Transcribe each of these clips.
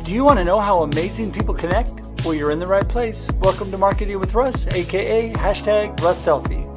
Do you want to know how amazing people connect? Well, you're in the right place. Welcome to Marketing with Russ, aka #RussSelfie.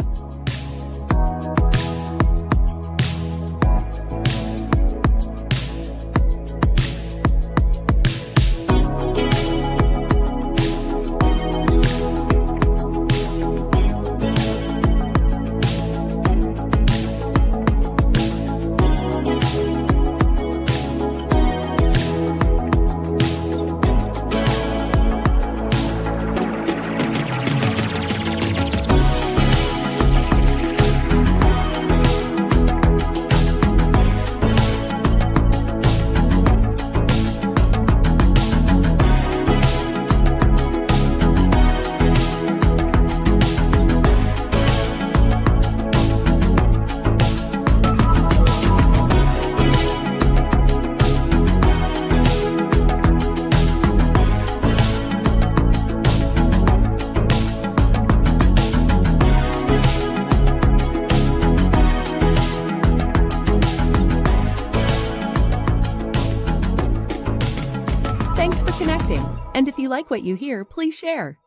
Thanks for connecting. And if you like what you hear, please share.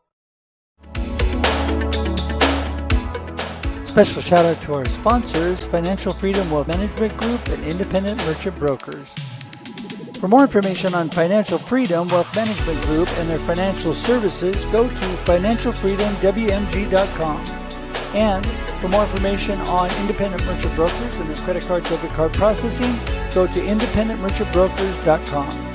Special shout out to our sponsors, Financial Freedom Wealth Management Group and Independent Merchant Brokers. For more information on Financial Freedom Wealth Management Group and their financial services, go to financialfreedomwmg.com. And for more information on Independent Merchant Brokers and their credit card, debit card processing, go to independentmerchantbrokers.com.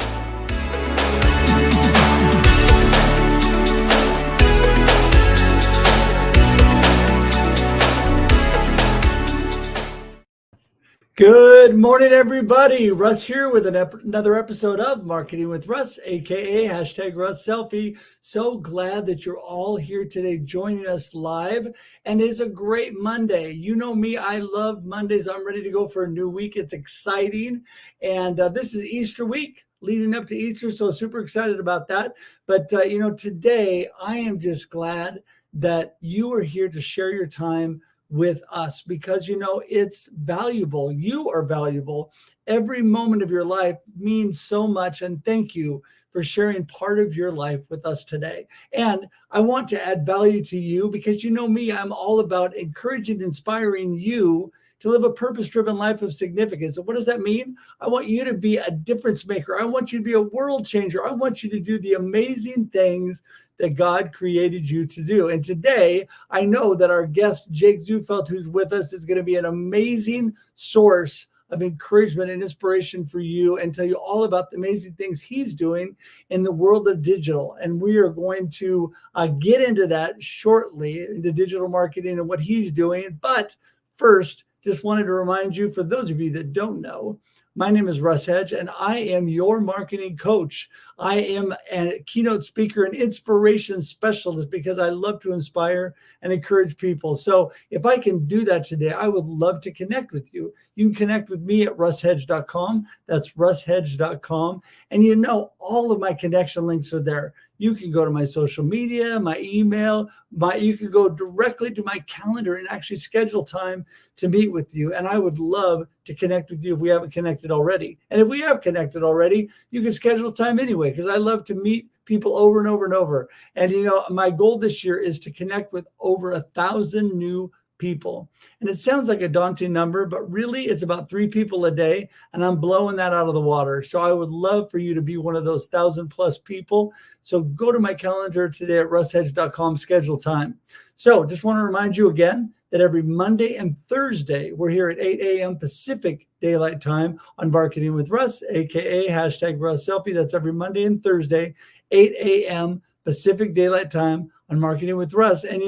Good morning, everybody. Russ here with another episode of Marketing with Russ, aka #RussSelfie. So glad that you're all here today joining us live. And it's a great Monday. You know me, I love Mondays. I'm ready to go for a new week. It's exciting. And this is Easter week leading up to Easter. So super excited about that. But, today I am just glad that you are here to share your time with us because it's valuable. You are valuable. Every moment of your life means so much, and thank you for sharing part of your life with us today. And I want to add value to you because you know me, I'm all about encouraging, inspiring you to live a purpose-driven life of significance. And what does that mean? I want you to be a difference maker. I want you to be a world changer. I want you to do the amazing things that God created you to do. And today, I know that our guest, Jake Zufelt, who's with us, is going to be an amazing source of encouragement and inspiration for you and tell you all about the amazing things he's doing in the world of digital. And we are going to get into that shortly, into digital marketing and what he's doing. But first, just wanted to remind you, for those of you that don't know, my name is Russ Hedge, and I am your marketing coach. I am a keynote speaker and inspiration specialist because I love to inspire and encourage people. So if I can do that today, I would love to connect with you. You can connect with me at russhedge.com. That's russhedge.com. And all of my connection links are there. You can go to my social media, my email, you can go directly to my calendar and actually schedule time to meet with you. And I would love to connect with you if we haven't connected already. And if we have connected already, you can schedule time anyway, because I love to meet people over and over and over. And, my goal this year is to connect with over 1,000 new people. And it sounds like a daunting number, but really it's about 3 people a day. And I'm blowing that out of the water. So I would love for you to be one of those 1,000+ people. So go to my calendar today at russhedge.com, schedule time. So just want to remind you again that every Monday and Thursday, we're here at 8 a.m. Pacific Daylight Time on Marketing with Russ, aka #RussSelfie. That's every Monday and Thursday, 8 a.m. Pacific Daylight Time on Marketing with Russ. And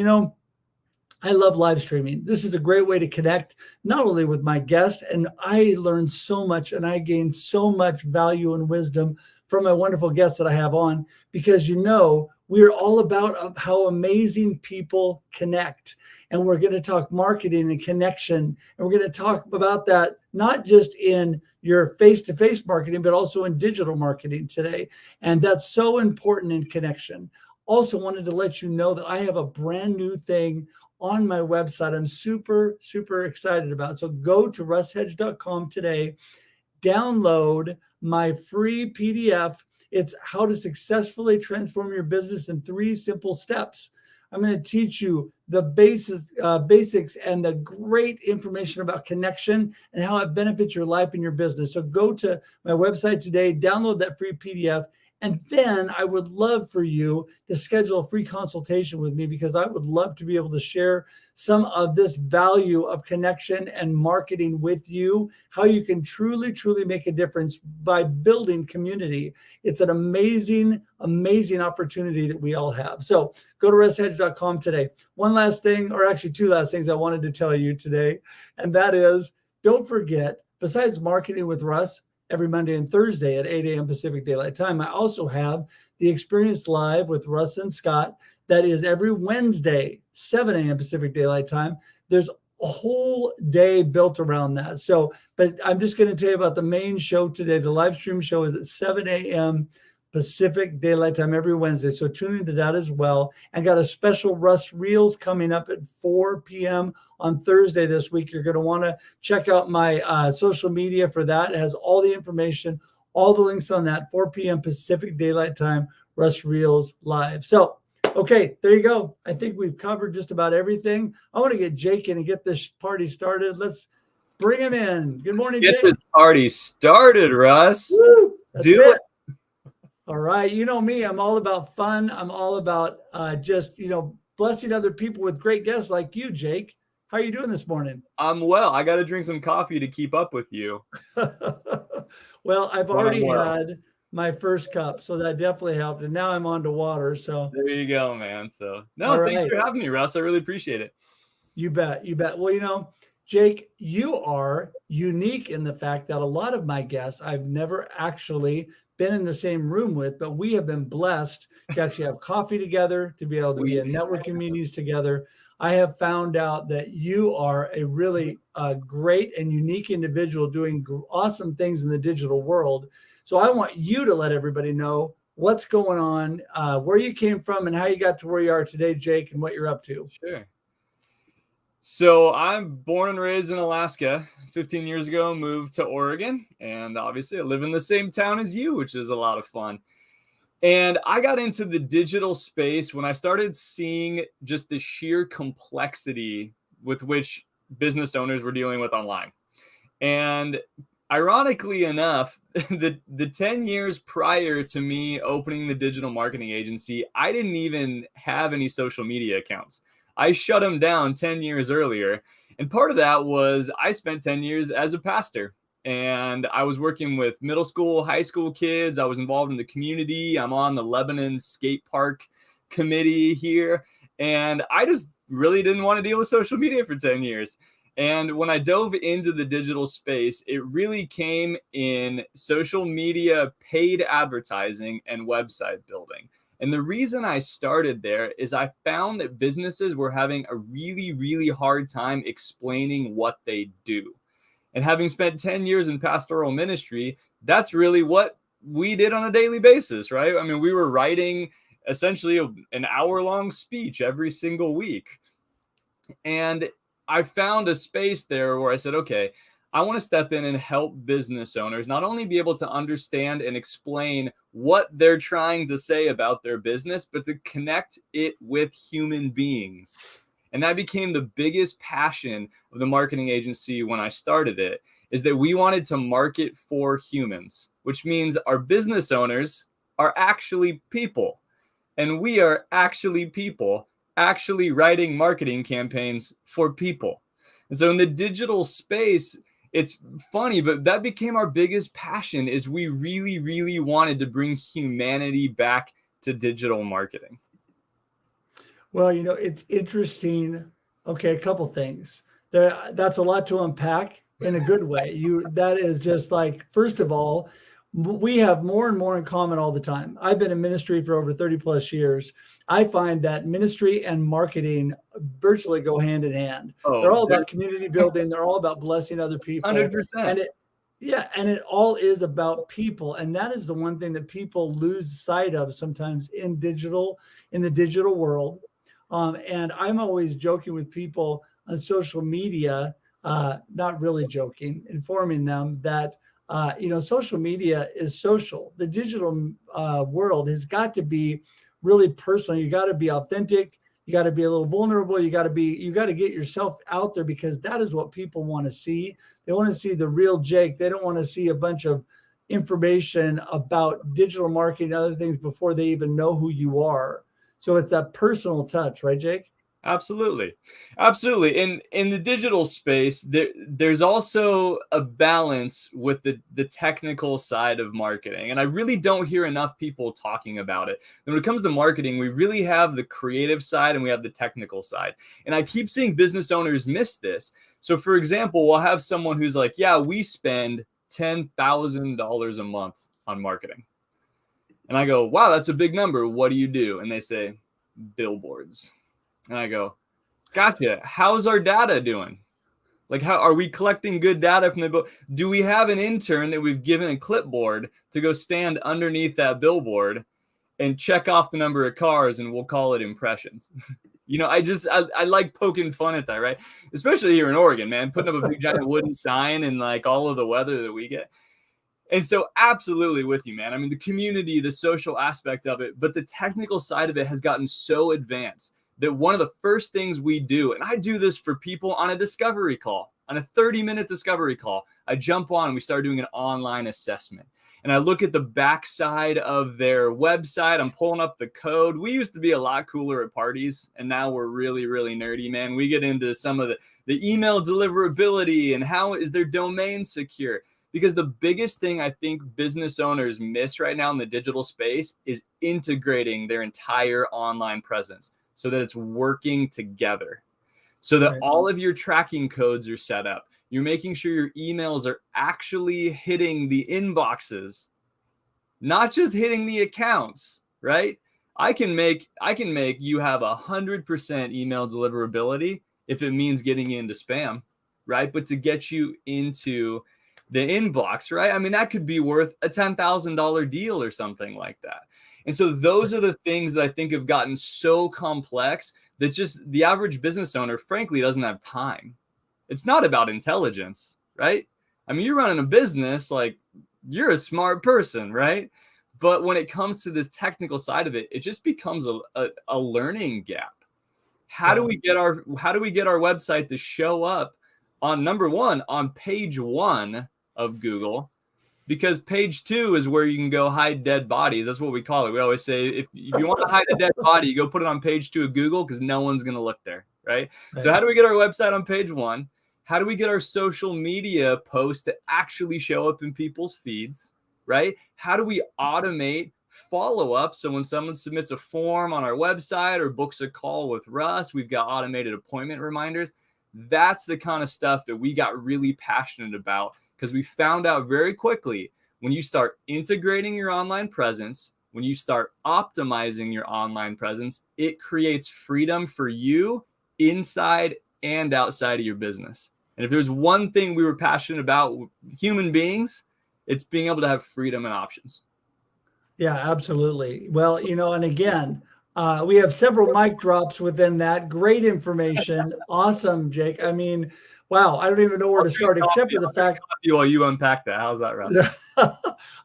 I love live streaming. This is a great way to connect, not only with my guest, and I learned so much and I gained so much value and wisdom from my wonderful guests that I have on, because we're all about how amazing people connect. And we're going to talk marketing and connection. And we're going to talk about that, not just in your face-to-face marketing, but also in digital marketing today. And that's so important in connection. Also wanted to let you know that I have a brand new thing on my website. I'm super, super excited about. So go to russhedge.com today, download my free PDF. It's how to successfully transform your business in 3 simple steps. I'm going to teach you the basics and the great information about connection and how it benefits your life and your business. So go to my website today, download that free PDF, and then I would love for you to schedule a free consultation with me, because I would love to be able to share some of this value of connection and marketing with you, how you can truly, truly make a difference by building community. It's an amazing, amazing opportunity that we all have. So go to russhedge.com today. One last thing, or actually 2 last things I wanted to tell you today, and that is, don't forget, besides Marketing with Russ, every Monday and Thursday at 8 a.m. Pacific Daylight Time, I also have the Experience Live with Russ and Scott. That is every Wednesday, 7 a.m. Pacific Daylight Time. There's a whole day built around that. So, but I'm just going to tell you about the main show today. The live stream show is at 7 a.m. Pacific Daylight Time every Wednesday. So tune into that as well. And got a special Russ Reels coming up at 4 p.m. on Thursday this week. You're going to want to check out my social media for that. It has all the information, all the links on that, 4 p.m. Pacific Daylight Time, Russ Reels Live. So, okay, there you go. I think we've covered just about everything. I want to get Jake in and get this party started. Let's bring him in. Good morning, Get Jake. this party started, Russ. Woo, that's Do it. it. All right. You know me, I'm all about fun. I'm all about just, blessing other people with great guests like you, Jake. How are you doing this morning? I'm well. I got to drink some coffee to keep up with you. Well, I've already had my first cup, so that definitely helped. And now I'm on to water. So there you go, man. So thanks for having me, Russ. I really appreciate it. You bet. You bet. Well, Jake, you are unique in the fact that a lot of my guests I've never actually been in the same room with, but we have been blessed to actually have coffee together, to be able to be in networking meetings together. I have found out that you are a really great and unique individual doing awesome things in the digital world. So I want you to let everybody know what's going on, where you came from and how you got to where you are today, Jake, and what you're up to. Sure. So I'm born and raised in Alaska. 15 years ago, moved to Oregon, and obviously I live in the same town as you, which is a lot of fun. And I got into the digital space when I started seeing just the sheer complexity with which business owners were dealing with online. And ironically enough, the 10 years prior to me opening the digital marketing agency, I didn't even have any social media accounts. I shut them down 10 years earlier. And part of that was I spent 10 years as a pastor, and I was working with middle school, high school kids. I was involved in the community. I'm on the Lebanon skate park committee here. And I just really didn't want to deal with social media for 10 years. And when I dove into the digital space, it really came in social media, paid advertising, and website building. And the reason I started there is I found that businesses were having a really, really hard time explaining what they do. And having spent 10 years in pastoral ministry, that's really what we did on a daily basis, right? I mean, we were writing essentially an hour-long speech every single week. And I found a space there where I said, okay, I want to step in and help business owners not only be able to understand and explain what they're trying to say about their business, but to connect it with human beings. And that became the biggest passion of the marketing agency when I started it, is that we wanted to market for humans, which means our business owners are actually people. And we are actually people actually writing marketing campaigns for people. And so in the digital space, it's funny, but that became our biggest passion, is we really, really wanted to bring humanity back to digital marketing. Well, it's interesting. Okay, a couple things. That's a lot to unpack in a good way. That is just like, first of all, we have more and more in common all the time. I've been in ministry for over 30 plus years. I find that ministry and marketing virtually go hand in hand. They're all about community building. They're all about blessing other people. 100%. And it all is about people. And that is the one thing that people lose sight of sometimes in the digital world. And I'm always joking with people on social media, not really joking, informing them that, social media is social. The digital world has got to be really personal. You got to be authentic. You got to be a little vulnerable. You got to get yourself out there, because that is what people want to see. They want to see the real Jake. They don't want to see a bunch of information about digital marketing and other things before they even know who you are. So it's that personal touch, right, Jake? Absolutely. Absolutely. In the digital space, there's also a balance with the technical side of marketing. And I really don't hear enough people talking about it. And when it comes to marketing, we really have the creative side and we have the technical side. And I keep seeing business owners miss this. So for example, we'll have someone who's like, yeah, we spend $10,000 a month on marketing. And I go, wow, that's a big number. What do you do? And they say, billboards. And I go, gotcha. How's our data doing? Like, how are we collecting good data from the bill? Do we have an intern that we've given a clipboard to go stand underneath that billboard and check off the number of cars, and we'll call it impressions? I like poking fun at that, right? Especially here in Oregon, man, putting up a big giant wooden sign and like all of the weather that we get. And so absolutely with you, man. I mean, the community, the social aspect of it, but the technical side of it has gotten so advanced that one of the first things we do, and I do this for people on a discovery call, on a 30-minute discovery call, I jump on and we start doing an online assessment. And I look at the backside of their website. I'm pulling up the code. We used to be a lot cooler at parties, and now we're really, really nerdy, man. We get into some of the email deliverability and how is their domain secure. Because the biggest thing I think business owners miss right now in the digital space is integrating their entire online presence so that it's working together, so that all of your tracking codes are set up. You're making sure your emails are actually hitting the inboxes, not just hitting the accounts, right? I can make you have 100% email deliverability if it means getting you into spam, right? But to get you into the inbox, right? I mean, that could be worth a $10,000 deal or something like that. And so those are the things that I think have gotten so complex that just the average business owner, frankly, doesn't have time. It's not about intelligence, right? I mean, you're running a business, like you're a smart person, right? But when it comes to this technical side of it, it just becomes a learning gap. How do we get our website to show up on number one, on page one of Google? Because page 2 is where you can go hide dead bodies. That's what we call it. We always say, if you want to hide a dead body, you go put it on page 2 of Google, because no one's going to look there, right? So how do we get our website on page 1? How do we get our social media posts to actually show up in people's feeds, right? How do we automate follow-up? So when someone submits a form on our website or books a call with Russ, we've got automated appointment reminders. That's the kind of stuff that we got really passionate about, because we found out very quickly, when you start integrating your online presence, when you start optimizing your online presence, it creates freedom for you inside and outside of your business. And if there's one thing we were passionate about, human beings, it's being able to have freedom and options. Yeah, absolutely. Well, and again, we have several mic drops within that. Great information. Awesome, Jake. I mean, wow, I don't even know where to start, except for the fact while you unpack that. How's that, Russ?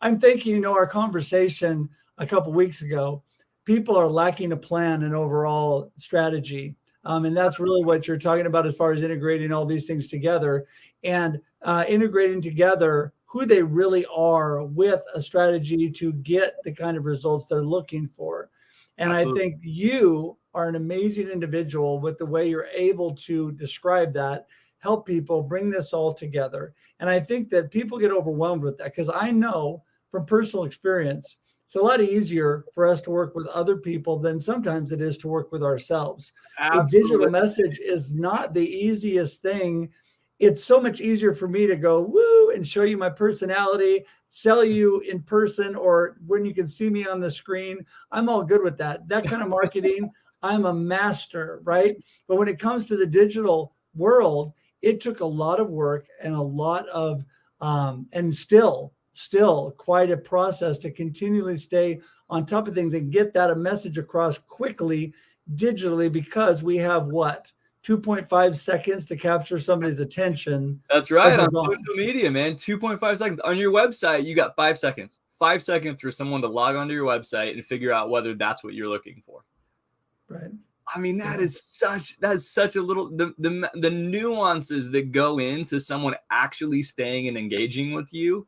I'm thinking, our conversation a couple of weeks ago, people are lacking a plan and overall strategy. And that's really what you're talking about as far as integrating all these things together, and integrating together who they really are with a strategy to get the kind of results they're looking for. And absolutely. I think you are an amazing individual with the way you're able to describe that, help people bring this all together. And I think that people get overwhelmed with that, because I know from personal experience, it's a lot easier for us to work with other people than sometimes it is to work with ourselves. Absolutely. A digital message is not the easiest thing. It's so much easier for me to go woo and show you my personality, sell you in person, or when you can see me on the screen. I'm all good with that. That kind of marketing, I'm a master, right? But when it comes to the digital world, it took a lot of work and a lot of, and still quite a process to continually stay on top of things and get that a message across quickly, digitally because we have what? 2.5 seconds to capture somebody's attention. That's But right. they're On gone. social media, man, 2.5 seconds. On your website, you got 5 seconds. 5 seconds for someone to log onto your website and figure out whether that's what you're looking for. Right. I mean, that is such a little the nuances that go into someone actually staying and engaging with you.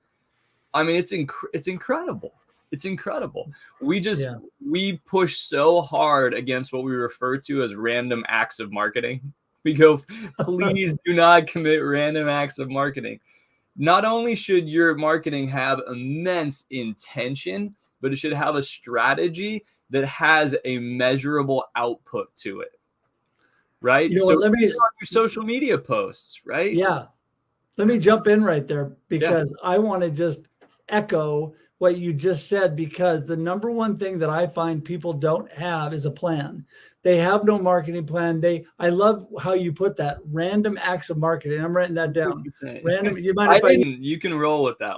I mean, it's incredible. It's incredible. We push so hard against what we refer to as random acts of marketing. We go, please do not commit random acts of marketing. Not only should your marketing have immense intention, but it should have a strategy that has a measurable output to it. Right? You know So what? your social media posts, right? Yeah, let me jump in right there Yeah. because I want to just echo what you just said, because the number one thing that I find people don't have is a plan. They have no marketing plan. I love how you put that, random acts of marketing. I'm writing that down. 100%. Random. You mind if You can roll with that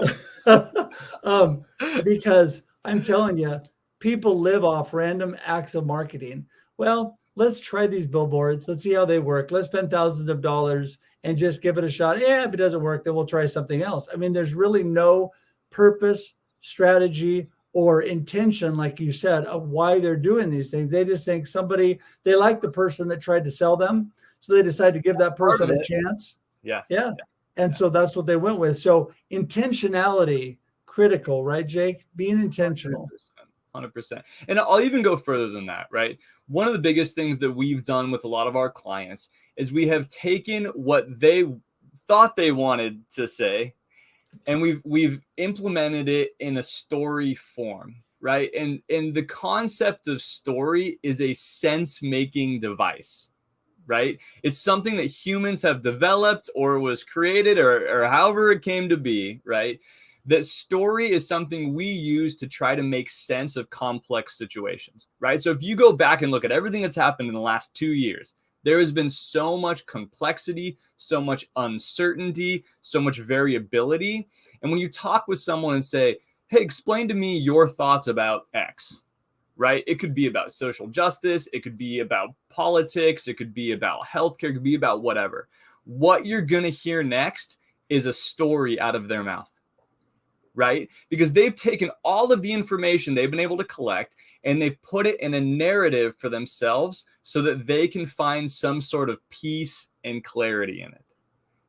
one. Because I'm telling you, people live off random acts of marketing. Well, let's try these billboards. Let's see how they work. Let's spend thousands of dollars and just give it a shot. Yeah, if it doesn't work, then we'll try something else. I mean, there's really no purpose, strategy, or intention, like you said, of why they're doing these things. They just think they like the person that tried to sell them, so they decide to give that person a chance. Yeah. And so that's what they went with. So intentionality, critical, right, Jake? Being intentional. 100%. And I'll even go further than that, right? One of the biggest things that we've done with a lot of our clients is we have taken what they thought they wanted to say, and we've implemented it in a story form, right? And the concept of story is a sense-making device, right? It's something that humans have developed or was created or however it came to be, right? That story is something we use to try to make sense of complex situations, right? So if you go back and look at everything that's happened in the last 2 years, there has been so much complexity, so much uncertainty, so much variability. And when you talk with someone and say, hey, explain to me your thoughts about X, right? It could be about social justice. It could be about politics. It could be about healthcare. It could be about whatever. What you're going to hear next is a story out of their mouth, right? Because they've taken all of the information they've been able to collect and they've put it in a narrative for themselves so that they can find some sort of peace and clarity in it.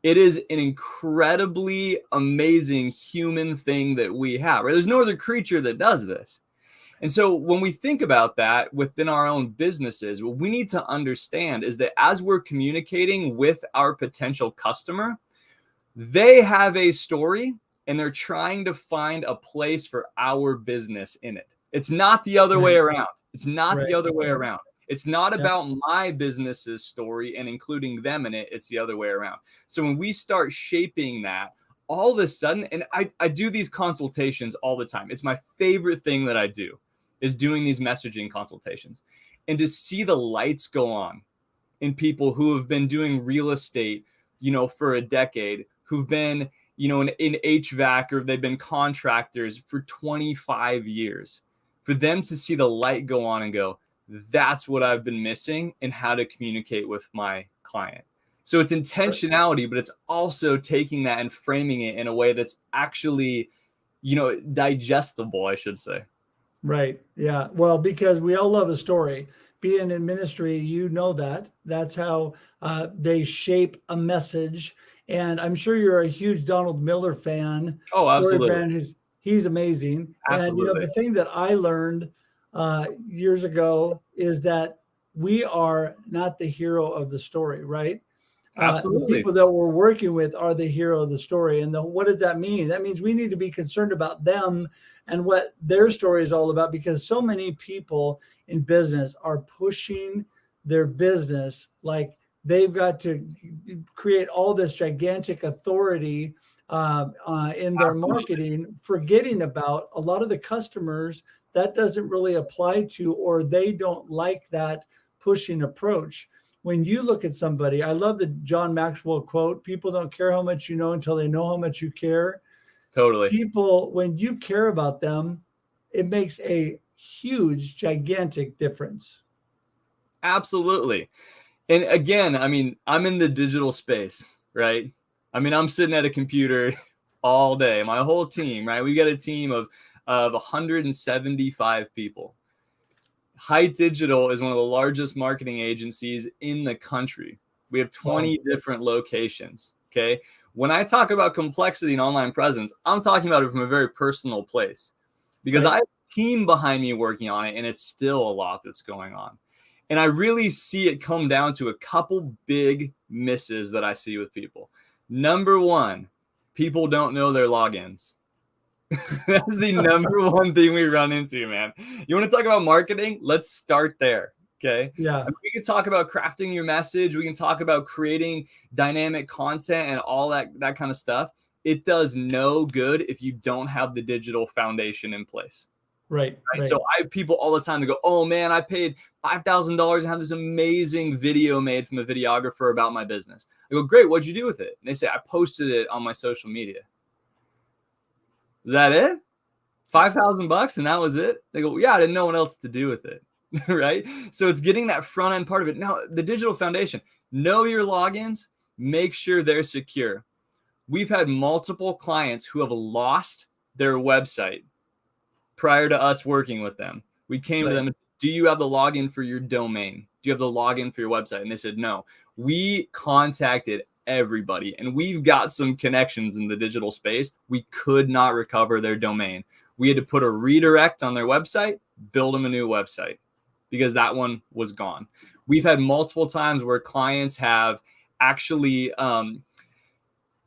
It is an incredibly amazing human thing that we have, right? There's no other creature that does this. And so when we think about that within our own businesses, what we need to understand is that as we're communicating with our potential customer, they have a story and they're trying to find a place for our business in it. It's not the other way around. It's not the other way around. It's not about my business's story and including them in it. It's the other way around. So when we start shaping that, all of a sudden, and I do these consultations all the time. It's my favorite thing that I do is doing these messaging consultations. And to see the lights go on in people who have been doing real estate, for a decade, who've been, in HVAC, or they've been contractors for 25 years, for them to see the light go on and go, that's what I've been missing in how to communicate with my client. So it's intentionality, but it's also taking that and framing it in a way that's actually, digestible, I should say. Right. Yeah. Well, because we all love a story. Being in ministry, that's how they shape a message. And I'm sure you're a huge Donald Miller fan. Oh, absolutely. Story fan, he's amazing. Absolutely. And the thing that I learned years ago is that we are not the hero of the story, right? The people that we're working with are the hero of the story. And what does that mean? That means we need to be concerned about them and what their story is all about, because so many people in business are pushing their business like they've got to create all this gigantic authority in their marketing, forgetting about a lot of the customers that doesn't really apply to, or they don't like that pushing approach. When you look at somebody, I love the John Maxwell quote, people don't care how much you know until they know how much you care. Totally. People, when you care about them, it makes a huge, gigantic difference. Absolutely. And again, I mean, I'm in the digital space, right? I mean, I'm sitting at a computer all day. My whole team, right? We got a team of 175 people. Height Digital is one of the largest marketing agencies in the country. We have 20 different locations. Okay. When I talk about complexity and online presence, I'm talking about it from a very personal place because I have a team behind me working on it, and it's still a lot that's going on. And I really see it come down to a couple big misses that I see with people. Number one, people don't know their logins. That's the number one thing we run into, man. You want to talk about marketing? Let's start there. Okay. Yeah. I mean, we can talk about crafting your message. We can talk about creating dynamic content and all that kind of stuff. It does no good if you don't have the digital foundation in place. Right. So I have people all the time that go, oh man, I paid $5,000 and have this amazing video made from a videographer about my business. I go, great. What'd you do with it? And they say, I posted it on my social media. Is that it? $5,000 and that was it? They go, yeah, I didn't know what else to do with it. Right? So it's getting that front end part of it. Now, the digital foundation, know your logins, make sure they're secure. We've had multiple clients who have lost their website prior to us working with them. We came to them and said, do you have the login for your domain? Do you have the login for your website? And they said, no. We contacted everybody, and we've got some connections in the digital space. We could not recover their domain. We had to put a redirect on their website, build them a new website because that one was gone. We've had multiple times where clients have actually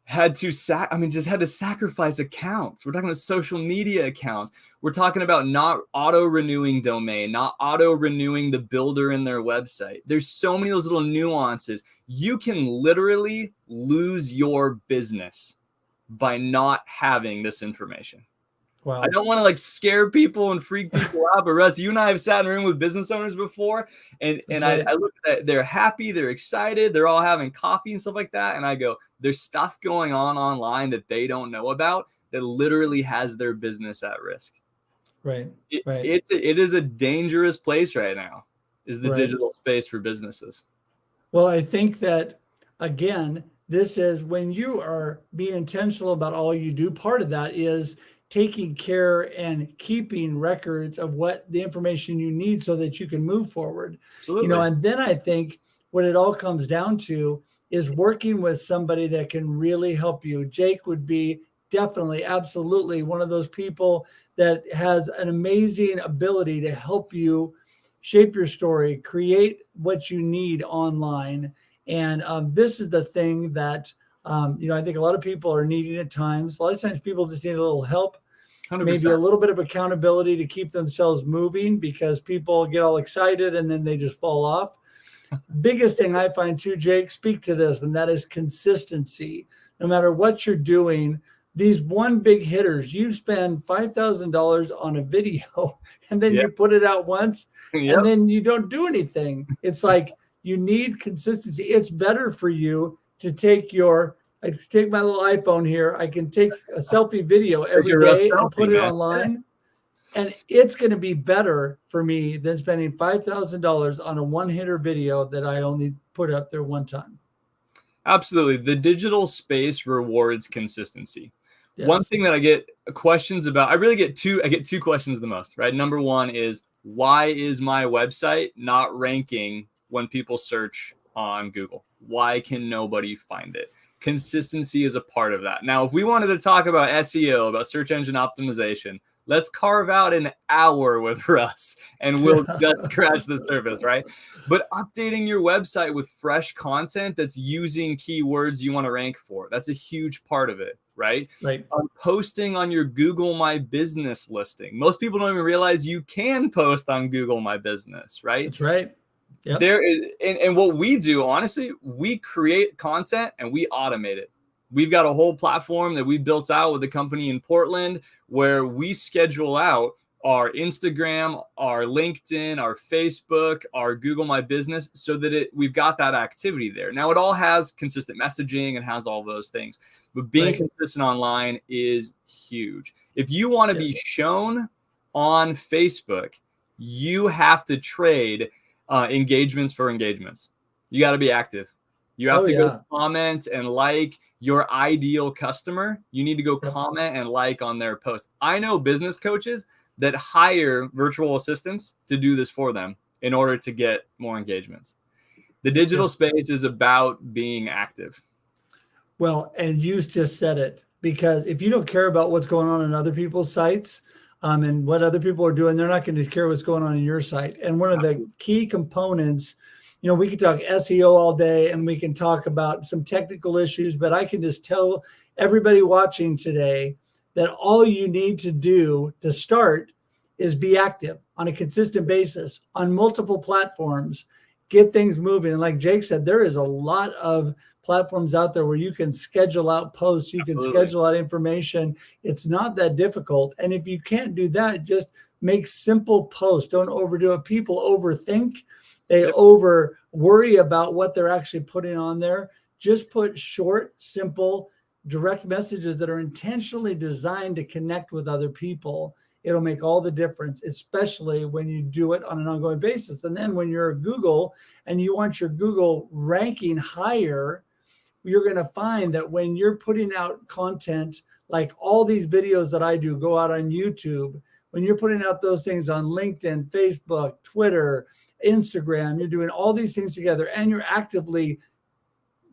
had to sacrifice accounts. We're talking about social media accounts. We're talking about not auto-renewing domain, not auto-renewing the builder in their website. There's so many of those little nuances. You can literally lose your business by not having this information. Wow. I don't want to like scare people and freak people out, but Russ, you and I have sat in a room with business owners before, and I look at that, they're happy, they're excited, they're all having coffee and stuff like that, and I go, there's stuff going on online that they don't know about that literally has their business at risk. Right. It is a dangerous place right now, is the digital space for businesses. Well, I think that, again, this is when you are being intentional about all you do. Part of that is taking care and keeping records of what the information you need so that you can move forward. Absolutely. And then I think what it all comes down to is working with somebody that can really help you. Jake would be definitely, absolutely one of those people that has an amazing ability to help you shape your story, create what you need online. And this is the thing that, I think a lot of people are needing at times. A lot of times people just need a little help, 100%. Maybe a little bit of accountability to keep themselves moving, because people get all excited and then they just fall off. Biggest thing I find too, Jake, speak to this, and that is consistency. No matter what you're doing, these one big hitters, you spend $5,000 on a video and then you put it out once and then you don't do anything. It's like you need consistency. It's better for you to take I take my little iPhone here. I can take a selfie video every day and put it online. And it's going to be better for me than spending $5,000 on a one-hitter video that I only put up there one time. Absolutely. The digital space rewards consistency. Yes. One thing that I get questions about, I get two questions the most, right? Number one is, why is my website not ranking when people search on Google? Why can nobody find it? Consistency is a part of that. Now, if we wanted to talk about SEO, about search engine optimization, let's carve out an hour with Russ and we'll just scratch the surface, right? But updating your website with fresh content that's using keywords you want to rank for, that's a huge part of it, right? Right. Posting on your Google My Business listing. Most people don't even realize you can post on Google My Business, right? That's right. Yep. There is, and what we do, honestly, we create content and we automate it. We've got a whole platform that we built out with a company in Portland where we schedule out our Instagram, our LinkedIn, our Facebook, our Google My Business, so that we've got that activity there. Now, it all has consistent messaging and has all those things, but being consistent online is huge. If you want to be shown on Facebook, you have to trade engagements for engagements. You got to be active. You have to go comment and like your ideal customer. You need to go comment and like on their post. I know business coaches that hire virtual assistants to do this for them in order to get more engagements. The digital space is about being active. Well, and you just said it, because if you don't care about what's going on other people's sites and what other people are doing, they're not going to care what's going on in your site. And one of the key components, we can talk SEO all day and we can talk about some technical issues, but I can just tell everybody watching today that all you need to do to start is be active on a consistent basis on multiple platforms, get things moving. And like Jake said, there is a lot of platforms out there where you can schedule out posts, you can schedule out information. It's not that difficult. And if you can't do that, just make simple posts. Don't overdo it. People overthink. They over worry about what they're actually putting on there. Just put short, simple, direct messages that are intentionally designed to connect with other people. It'll make all the difference, especially when you do it on an ongoing basis. And then when you're at Google and you want your Google ranking higher, you're going to find that when you're putting out content, like all these videos that I do go out on YouTube, when you're putting out those things on LinkedIn, Facebook, Twitter, Instagram, you're doing all these things together and you're actively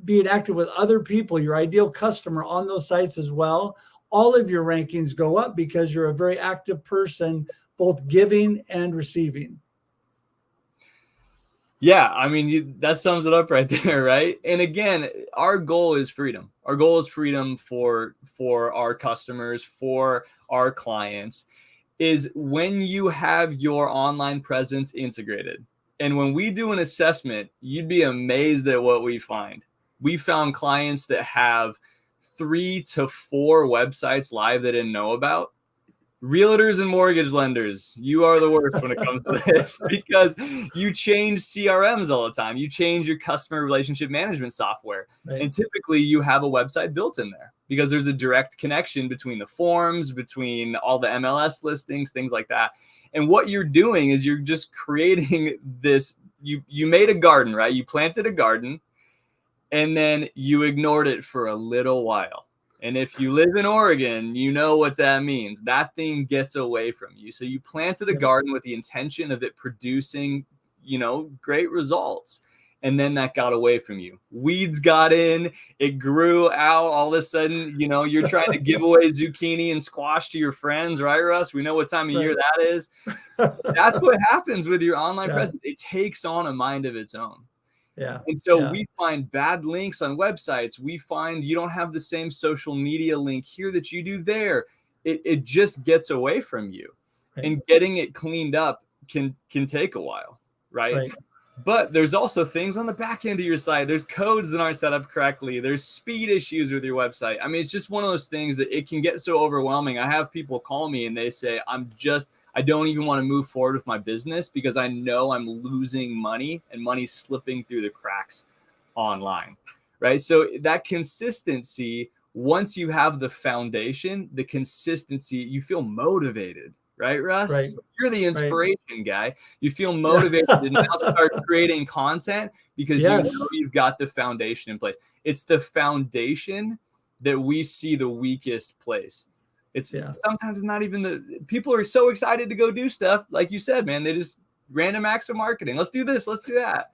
being active with other people, your ideal customer on those sites as well. All of your rankings go up because you're a very active person, both giving and receiving. Yeah, I mean, that sums it up right there, right? And again, our goal is freedom. Our goal is freedom for our customers, for our clients, is when you have your online presence integrated. And when we do an assessment, you'd be amazed at what we find. We found clients that have 3 to 4 websites live they didn't know about. Realtors and mortgage lenders, you are the worst when it comes to this, because you change CRMs all the time. You change your customer relationship management software. Right. And typically you have a website built in there because there's a direct connection between the forms, between all the MLS listings, things like that. And what you're doing is you're just creating this, you made a garden, right? You planted a garden and then you ignored it for a little while. And if you live in Oregon, you know what that means. That thing gets away from you. So you planted a garden with the intention of it producing, great results. And then that got away from you. Weeds got in, it grew out. All of a sudden, you're trying to give away zucchini and squash to your friends, right, Russ? We know what time of year that is. That's what happens with your online presence. It takes on a mind of its own. Yeah. And so we find bad links on websites. We find you don't have the same social media link here that you do there. It just gets away from you. Right. And getting it cleaned up can take a while, right? But there's also things on the back end of your site. There's codes that aren't set up correctly. There's speed issues with your website. I mean, it's just one of those things that it can get so overwhelming. I have people call me and they say, I don't even want to move forward with my business because I know I'm losing money and money slipping through the cracks online, right? So that consistency, once you have the foundation, the consistency, you feel motivated, right, Russ? Right. You're the inspiration guy. You feel motivated to now start creating content because you know you've got the foundation in place. It's the foundation that we see the weakest place. It's sometimes it's not even people are so excited to go do stuff. Like you said, man, they just random acts of marketing. Let's do this. Let's do that.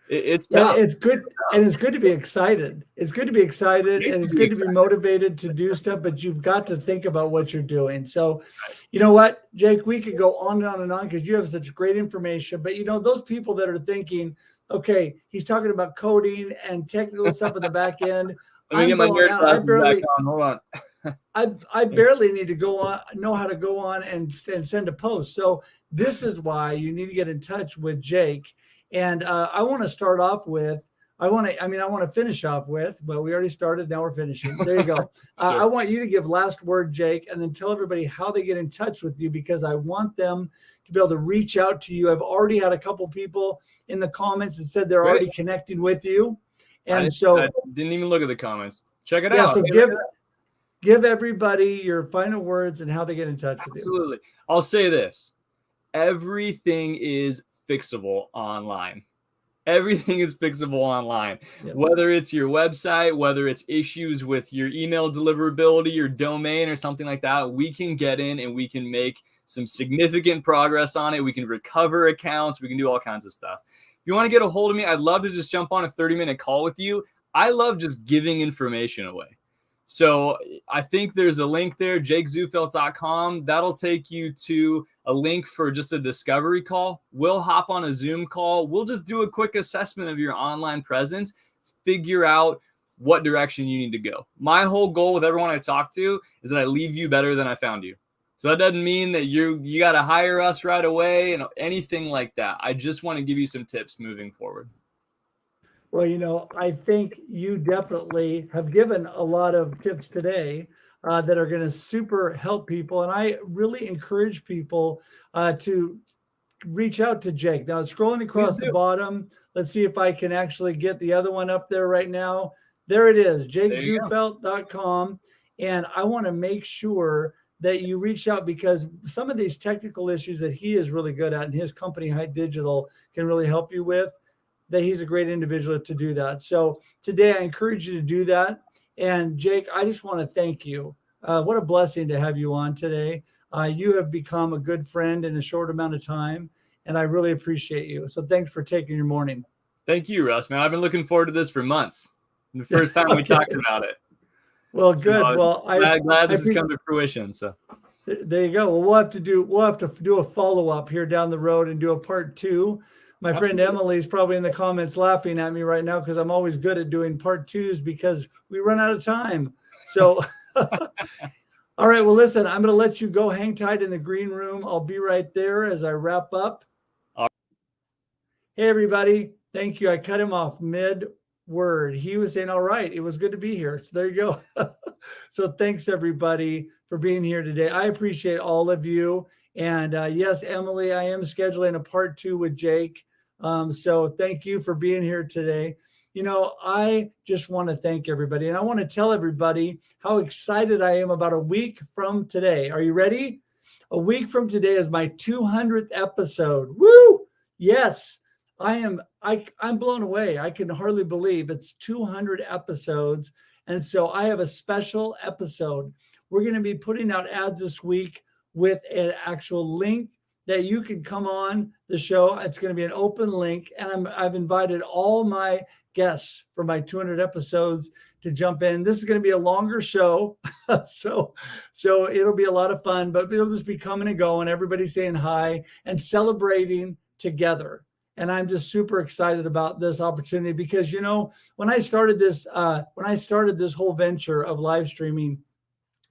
It's tough. It's good. And it's good to be excited. It's good to be excited and it's good to be motivated to do stuff, but you've got to think about what you're doing. So, you know what, Jake, we could go on and on and on because you have such great information, but those people that are thinking, okay, he's talking about coding and technical stuff in the back end. Let me get my nerd glasses back on. Hold on. I barely need to know how to go on and send a post. So this is why you need to get in touch with Jake. And I want to start off with, I want to finish off with, but we already started. Now we're finishing. There you go. Sure. I want you to give last word, Jake, and then tell everybody how they get in touch with you, because I want them to be able to reach out to you. I've already had a couple people in the comments that said they're already connecting with you. And I didn't even look at the comments. Check it out. So give everybody your final words and how they get in touch with you. Absolutely. I'll say this. Everything is fixable online. Everything is fixable online, Yep. whether it's your website, whether it's issues with your email deliverability, your domain, or something like that. We can get in and we can make some significant progress on it. We can recover accounts. We can do all kinds of stuff. If you want to get a hold of me, I'd love to just jump on a 30-minute call with you. I love just giving information away. So I think there's a link there, jakezufelt.com. That'll take you to a link for just a discovery call. We'll hop on a Zoom call. We'll just do a quick assessment of your online presence, figure out what direction you need to go. My whole goal with everyone I talk to is that I leave you better than I found you. So that doesn't mean that you got to hire us right away and anything like that. I just want to give you some tips moving forward. Well, I think you definitely have given a lot of tips today that are going to super help people. And I really encourage people to reach out to Jake. Now, scrolling across the bottom, let's see if I can actually get the other one up there right now. There it is, jakezufelt.com. And I want to make sure that you reach out, because some of these technical issues that he is really good at and his company, High Digital, can really help you with, that he's a great individual to do that. So today I encourage you to do that. And Jake, I just want to thank you. What a blessing to have you on today. You have become a good friend in a short amount of time, and I really appreciate you. So thanks for taking your morning. Thank you, Russ, man. I've been looking forward to this for months. The first time we talked about it. Well, good. So I'm glad this has come to fruition. So there you go. Well, we'll have to do a follow-up here down the road and do a part 2. My friend Emily is probably in the comments laughing at me right now because I'm always good at doing part 2s because we run out of time. So, all right. Well, listen, I'm going to let you go hang tight in the green room. I'll be right there as I wrap up. Hey, everybody. Thank you. I cut him off mid-word. He was saying, all right, it was good to be here. So there you go. So thanks, everybody, for being here today. I appreciate all of you. And yes, Emily, I am scheduling a part 2 with Jake. So thank you for being here today. I just want to thank everybody. And I want to tell everybody how excited I am about a week from today. Are you ready? A week from today is my 200th episode. Woo! Yes, I'm blown away. I can hardly believe it's 200 episodes. And so I have a special episode. We're going to be putting out ads this week with an actual link that you can come on the show. It's going to be an open link. And I've invited all my guests for my 200 episodes to jump in. This is going to be a longer show. So it'll be a lot of fun, but it'll just be coming and going, everybody saying hi and celebrating together. And I'm just super excited about this opportunity because, when I started this whole venture of live streaming,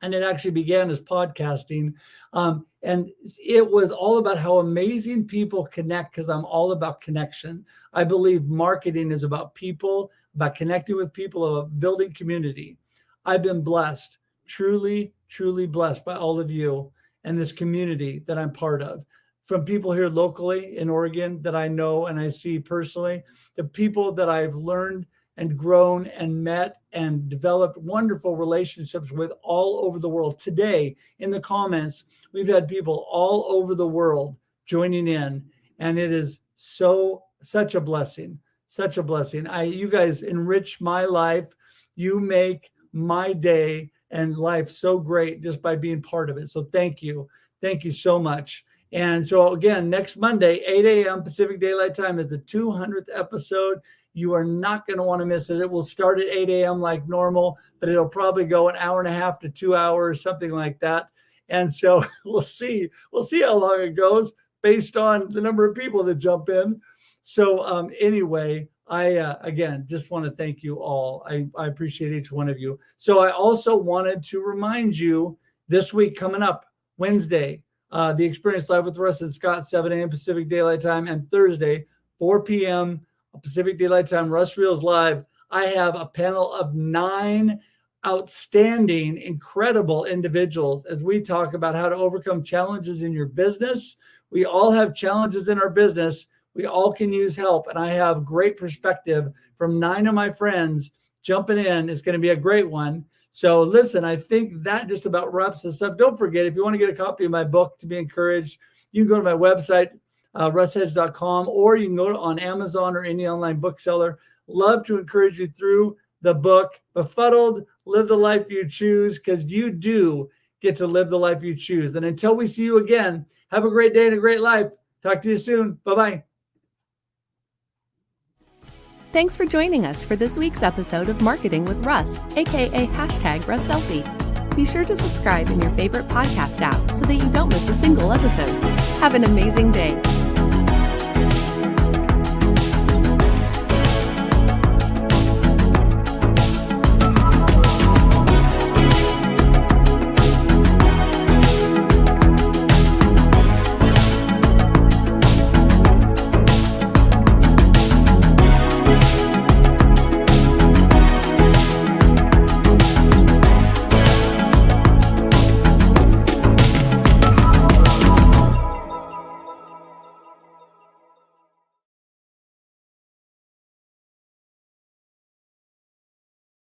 and it actually began as podcasting. And it was all about how amazing people connect, because I'm all about connection. I believe marketing is about people, about connecting with people, about building community. I've been blessed, truly, truly blessed by all of you and this community that I'm part of. From people here locally in Oregon that I know and I see personally, to people that I've learned and grown and met and developed wonderful relationships with all over the world. Today, in the comments, we've had people all over the world joining in, and it is such a blessing, such a blessing. You guys enrich my life. You make my day and life so great just by being part of it. So thank you. Thank you so much. And so again, next Monday, 8 a.m. Pacific Daylight Time is the 200th episode. You are not going to want to miss it. It will start at 8 a.m. like normal, but it'll probably go an hour and a half to 2 hours, something like that. And so we'll see how long it goes based on the number of people that jump in. So anyway, I again just want to thank you all. I appreciate each one of you. So I also wanted to remind you this week coming up, Wednesday, the Experience Live with Russ and Scott, 7 a.m. Pacific Daylight Time, and Thursday, 4 p.m. Pacific Daylight Time, Russ Reels Live. I have a panel of 9 outstanding, incredible individuals as we talk about how to overcome challenges in your business. We all have challenges in our business. We all can use help. And I have great perspective from 9 of my friends jumping in. It's going to be a great one. So listen, I think that just about wraps this up. Don't forget, if you want to get a copy of my book, To Be Encouraged, you can go to my website, russedge.com, or you can go on Amazon or any online bookseller. Love to encourage you through the book, Befuddled, Live the Life You Choose, because you do get to live the life you choose. And until we see you again, have a great day and a great life. Talk to you soon. Bye-bye. Thanks for joining us for this week's episode of Marketing with Russ, aka #RussSelfie. Be sure to subscribe in your favorite podcast app so that you don't miss a single episode. Have an amazing day.